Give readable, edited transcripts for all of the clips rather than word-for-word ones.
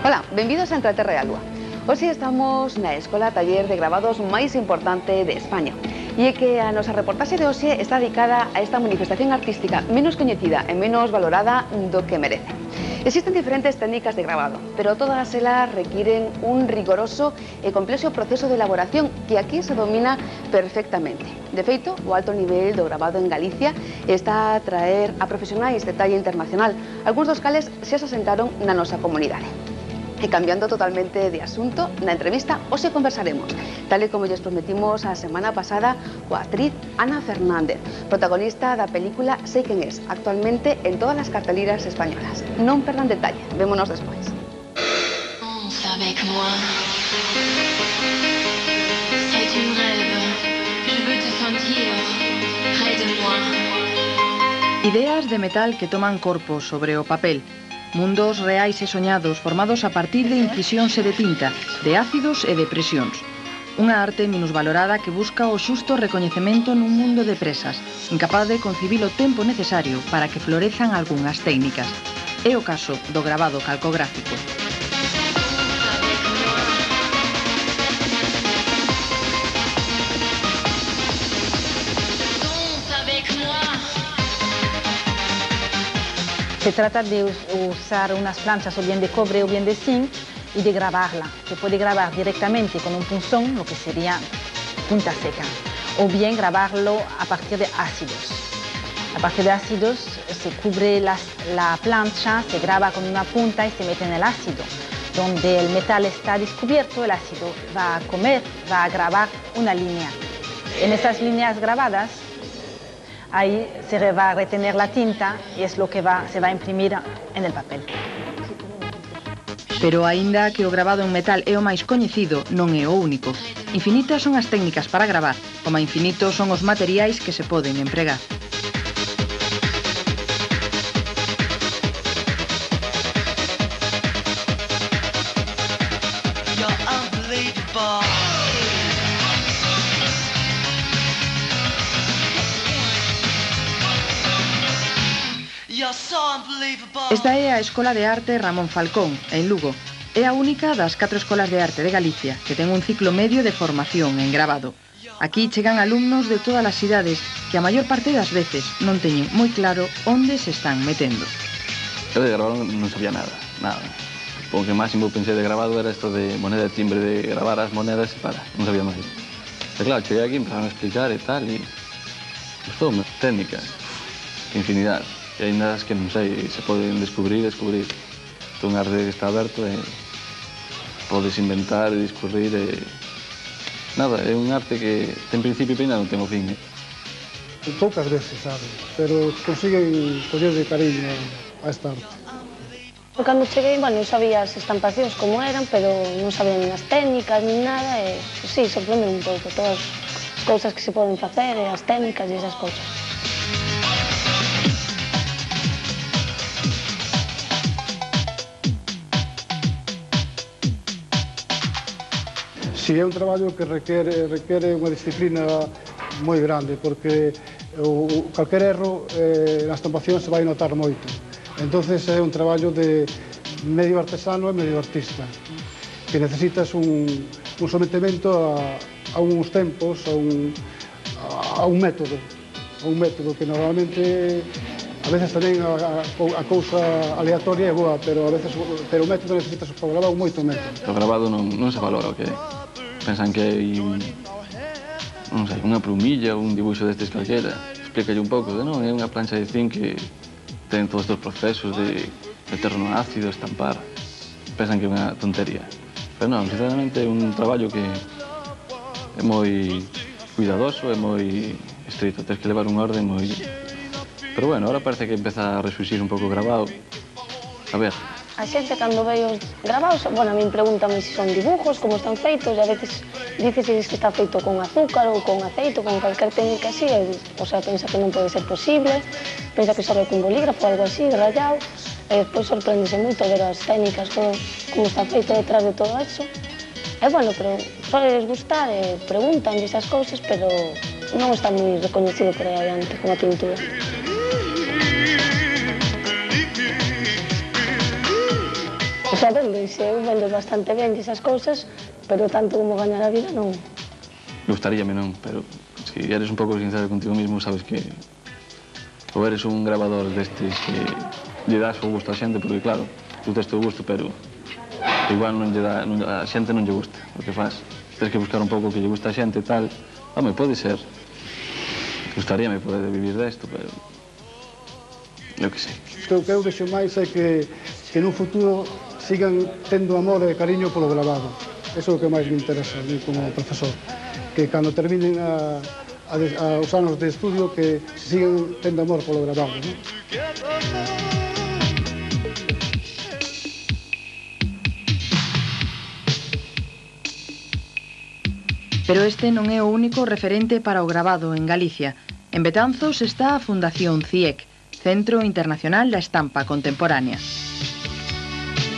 Ola, benvidos a Entre a Terra e a Lúa. Hoxe estamos na Escola Taller de Gravados máis importante de España. E é que a nosa reportaxe de hoxe está dedicada a esta manifestación artística menos coñecida e menos valorada do que merece. Existen diferentes técnicas de gravado, pero todas elas requiren un rigoroso e complexo proceso de elaboración que aquí se domina perfectamente. De feito, o alto nivel do gravado en Galicia está a atraer a profesionais de talla internacional, algúns dos cales xa se asentaron na nosa comunidade. E cambiando totalmente de asunto, na entrevista hoxe conversaremos, tal e como lles prometimos a semana pasada, coa actriz Ana Fernández, protagonista da película Sei quen es, actualmente en todas as carteliras españolas. Non perdan detalle, vémonos despois. Ideas de metal que toman corpo sobre o papel. Mundos reais e soñados formados a partir de incisións e de tinta, de ácidos e de presións. Unha arte minusvalorada que busca o xusto recoñecemento nun mundo de presas, incapaz de concibir o tempo necesario para que florezan algunhas técnicas. É o caso do gravado calcográfico. Se trata de usar unas planchas o bien de cobre o bien de zinc y de grabarla. Se puede grabar directamente con un punzón, lo que sería punta seca, o bien grabarlo a partir de ácidos. A partir de ácidos se cubre la plancha, se graba con una punta y se mete en el ácido. Donde el metal está descubierto, el ácido va a comer, va a grabar una línea. En esas líneas grabadas, ahí se va a retener la tinta y es lo que se va a imprimir en el papel. Pero aínda que o gravado en metal é o máis coñecido, non é o único. Infinitas son as técnicas para gravar, como infinitos son os materiais que se poden empregar. Esta é a Escola de Arte Ramón Falcón, en Lugo. É a única das 4 escolas de arte de Galicia que ten un ciclo medio de formación en gravado. Aquí chegan alumnos de todas as idades que a maior parte das veces non teñen moi claro onde se están metendo. Eu de gravado non sabía nada. O que máximo pensei de gravado era isto de moneda de timbre, de gravar as monedas e para, non sabía máis. E claro, cheguei aquí, empezaron a explicar e tal, e gustoume, técnica, infinidade. E ainda as que non sei, se poden descubrir. Un arte que está aberto e podes inventar e discurrir e... Nada, é un arte que ten principio e ainda non ten o fin. Poucas veces, sabes, pero consiguen coller de cariño a esta arte. Cando cheguei, bueno, eu sabía as estampacións como eran, pero non sabía nin as técnicas, nin nada, e, sí, sorprende un pouco todas as cousas que se poden facer, e as técnicas e esas cousas. Si é un traballo que requere unha disciplina moi grande, porque calquer erro na estampación se vai notar moito. Entonces é un traballo de medio artesano e medio artista, que necesitas un sometemento a uns tempos, a un método que normalmente a veces tamén a cousa aleatoria é boa, pero o método necesitas para gravar moito método. O gravado non se valora o que é. Pensan que hai non sei, unha plumilla ou un dibuixo destes calquera. Explícalle un pouco, non? É unha plancha de zinc que ten todos estes procesos de meterlo no ácido, estampar. Pensan que é unha tontería. Pero non, sinceramente é un traballo que é moi cuidadoso, é moi estrito. Tens que levar un orden moi... Pero bueno, ahora parece que empeza a resurxir un pouco o gravado. A ver. A xente, cando ve os gravados, bueno, a min pregúntame se son dibujos, como están feitos, e a veces dices que está feito con azúcar ou con aceite ou con calquer técnica así, o sea, pensa que non pode ser posible, pensa que só ve con bolígrafo ou algo así, rayado, e despois sorprendese moito ver as técnicas, todo, como está feito detrás de todo eso. E bueno, pero só les gustar, preguntan esas cousas, pero non está moi recoñecido por aí adiante como a pintura. O sea, vende bastante ben esas cousas, pero tanto como gañar a vida non. Gustaríame non, pero se eres un pouco sincero contigo mismo, sabes que ou eres un grabador destes que lle das o gusto a xente, porque claro, tú tes o gusto, pero igual a xente non lle gusta o que faz. Tens que buscar un pouco que lle gusta a xente e tal. Home, pode ser. Gustaríame poder vivir desto, pero eu que sei. O que eu vexo máis é que nun futuro sigan tendo amor e cariño polo grabado. Eso é o que máis me interesa a mí como profesor. Que cando terminen os anos de estudio que sigan tendo amor polo grabado, non? Pero este non é o único referente para o gravado en Galicia. En Betanzos está a Fundación CIEC, Centro Internacional da Estampa Contemporánea.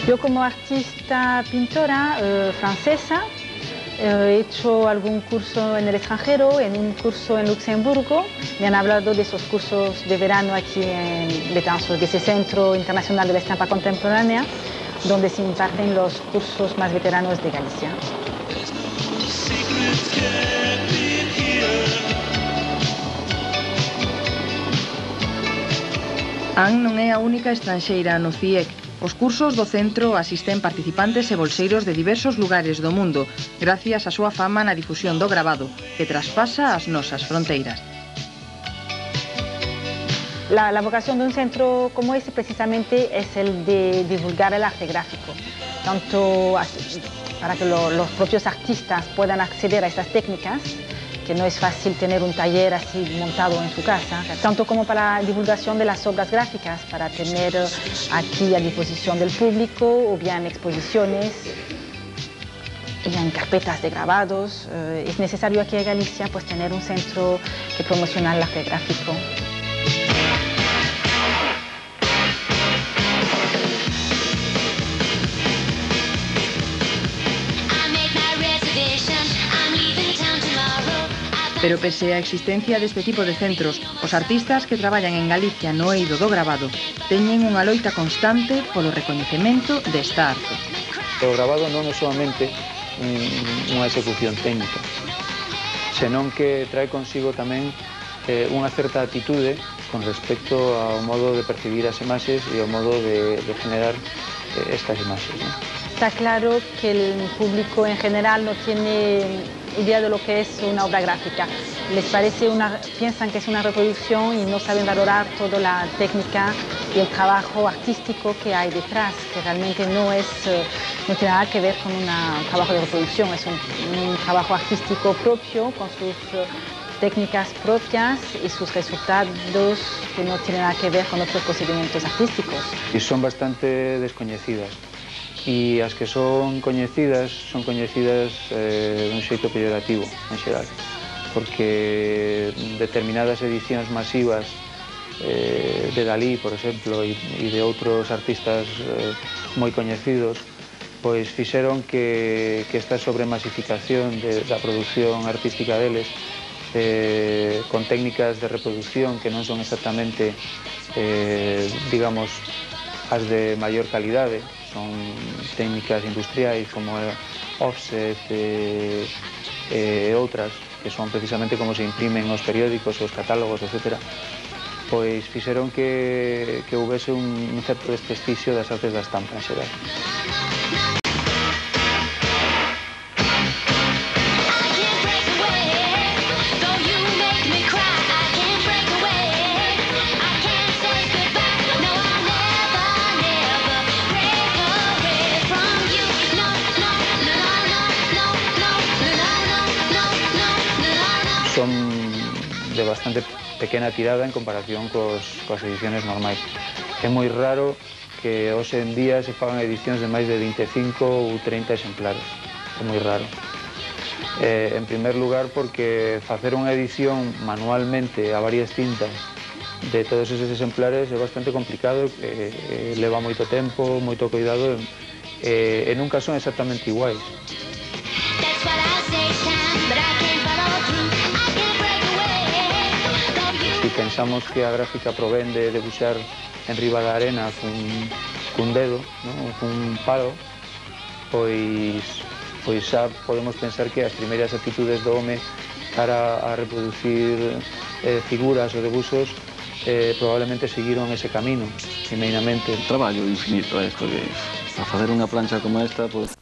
Yo como artista pintora francesa he hecho algún curso en el extranjero, en un curso en Luxemburgo. Me han hablado de esos cursos de verano aquí en Betanzos, de ese Centro Internacional de la Estampa Contemporánea, donde se imparten los cursos más veteranos de Galicia. Anne non é a única estranxeira no CIEC. Os cursos do centro asisten participantes e bolseiros de diversos lugares do mundo, gracias á súa fama na difusión do gravado, que traspasa as nosas fronteiras. La vocación de un centro como este precisamente es el de divulgar el arte gráfico, tanto para que los propios artistas puedan acceder a estas técnicas, que no es fácil tener un taller así montado en su casa, tanto como para la divulgación de las obras gráficas, para tener aquí a disposición del público, o bien exposiciones, y en carpetas de grabados. Es necesario aquí en Galicia pues tener un centro que promociona el arte gráfico. Pero pese á existencia deste tipo de centros, os artistas que traballan en Galicia no eido do gravado teñen unha loita constante polo recoñecemento desta arte. O gravado non é solamente unha execución técnica, senón que trae consigo tamén unha certa atitude con respecto ao modo de percibir as imaxes e ao modo de generar estas imaxes, ¿no? Está claro que el público en general no tiene idea de lo que es una obra gráfica. Piensan que es una reproducción y no saben valorar toda la técnica y el trabajo artístico que hay detrás, que realmente no tiene nada que ver con un trabajo de reproducción, es un trabajo artístico propio, con sus técnicas propias y sus resultados que no tienen nada que ver con otros procedimientos artísticos. Y son bastante descoñecidas. E as que son coñecidas dun xeito pellorativo, en xeral, porque determinadas edicións masivas de Dalí, por exemplo, e de outros artistas moi coñecidos, pois fixeron que esta sobremasificación da produción artística deles, con técnicas de reproducción que non son exactamente, digamos, as de maior calidade, son técnicas industriais como offset e outras que son precisamente como se imprimen os periódicos, os catálogos, etc. Pois fixeron que houvese un certo desprestixio das artes da estampa en xeral. Son de bastante pequena tirada en comparación coas ediciones normais. É moi raro que hoxe en día se fagan edicións de máis de 25 ou 30 exemplares. É moi raro. En primer lugar, porque facer unha edición manualmente a varias tintas de todos eses exemplares é bastante complicado, leva moito tempo, moito cuidado e nunca son exactamente iguais. Si pensamos que a gráfica provén de debuxar en riba da arena cun dedo, cun palo, pois xa podemos pensar que as primeiras actitudes do home cara a reproducir figuras ou debuxos probablemente seguiron ese camino, primeiramente. Traballo infinito isto, que para facer unha plancha como esta, pues,